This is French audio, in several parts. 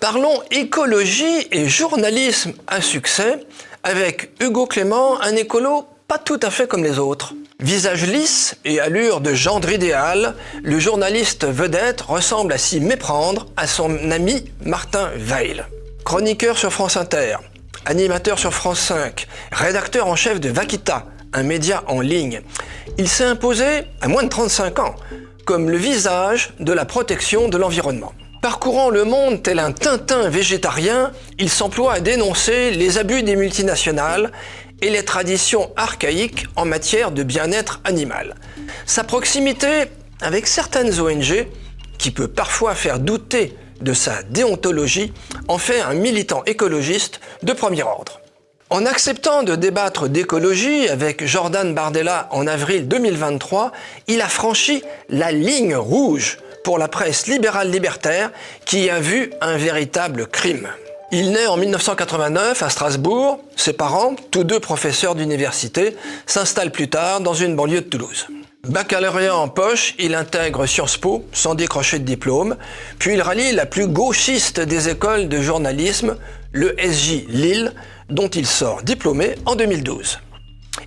Parlons écologie et journalisme à succès avec Hugo Clément, un écolo pas tout à fait comme les autres. Visage lisse et allure de gendre idéal, le journaliste vedette ressemble à s'y méprendre à son ami Martin Weil. Chroniqueur sur France Inter, animateur sur France 5, rédacteur en chef de Vaquita, un média en ligne. Il s'est imposé à moins de 35 ans comme le visage de la protection de l'environnement. Parcourant le monde tel un Tintin végétarien, il s'emploie à dénoncer les abus des multinationales et les traditions archaïques en matière de bien-être animal. Sa proximité avec certaines ONG, qui peut parfois faire douter de sa déontologie, en fait un militant écologiste de premier ordre. En acceptant de débattre d'écologie avec Jordan Bardella en avril 2023, il a franchi la ligne rouge pour la presse libérale libertaire qui a vu un véritable crime. Il naît en 1989 à Strasbourg. Ses parents, tous deux professeurs d'université, s'installent plus tard dans une banlieue de Toulouse. Baccalauréat en poche, il intègre Sciences Po sans décrocher de diplôme, puis il rallie la plus gauchiste des écoles de journalisme, le SJ Lille, dont il sort diplômé en 2012.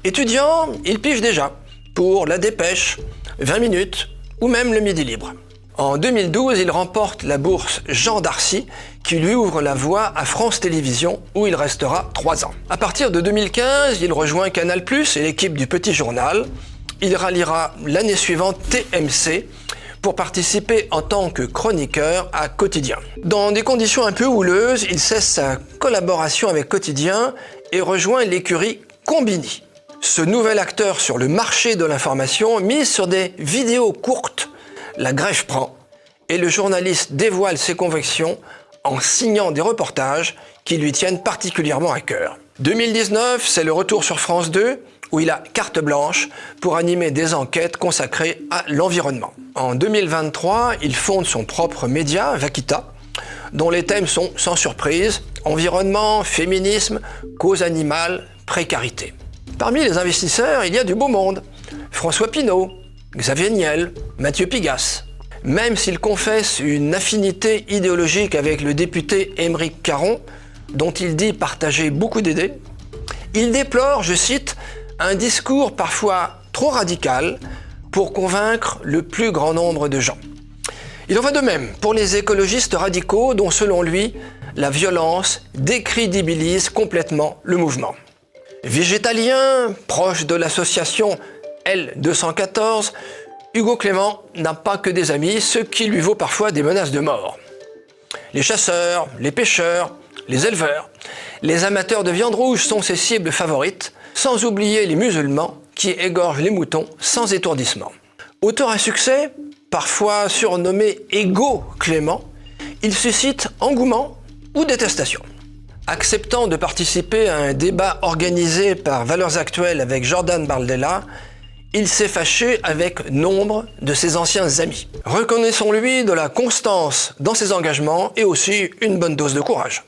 Étudiant, il pige déjà pour La Dépêche, 20 minutes ou même le Midi Libre. En 2012, il remporte la bourse Jean d'Arcy qui lui ouvre la voie à France Télévisions où il restera 3 ans. À partir de 2015, il rejoint Canal+ et l'équipe du Petit Journal. Il ralliera l'année suivante TMC pour participer en tant que chroniqueur à Quotidien. Dans des conditions un peu houleuses, il cesse sa collaboration avec Quotidien et rejoint l'écurie Combini. Ce nouvel acteur sur le marché de l'information mise sur des vidéos courtes. La grève prend et le journaliste dévoile ses convictions en signant des reportages qui lui tiennent particulièrement à cœur. 2019, c'est le retour sur France 2 où il a carte blanche pour animer des enquêtes consacrées à l'environnement. En 2023, il fonde son propre média, Vaquita, dont les thèmes sont, sans surprise, environnement, féminisme, cause animale, précarité. Parmi les investisseurs, il y a du beau monde. François Pinault, Xavier Niel, Mathieu Pigasse. Même s'il confesse une affinité idéologique avec le député Aymeric Caron, dont il dit partager beaucoup d'idées, il déplore, je cite, un discours parfois trop radical pour convaincre le plus grand nombre de gens. Il en va de même pour les écologistes radicaux dont, selon lui, la violence décrédibilise complètement le mouvement. Végétalien, proche de l'association L214, Hugo Clément n'a pas que des amis, ce qui lui vaut parfois des menaces de mort. Les chasseurs, les pêcheurs, les éleveurs, les amateurs de viande rouge sont ses cibles favorites, sans oublier les musulmans qui égorgent les moutons sans étourdissement. Auteur à succès, parfois surnommé Égo Clément, il suscite engouement ou détestation. Acceptant de participer à un débat organisé par Valeurs Actuelles avec Jordan Bardella, il s'est fâché avec nombre de ses anciens amis. Reconnaissons-lui de la constance dans ses engagements et aussi une bonne dose de courage.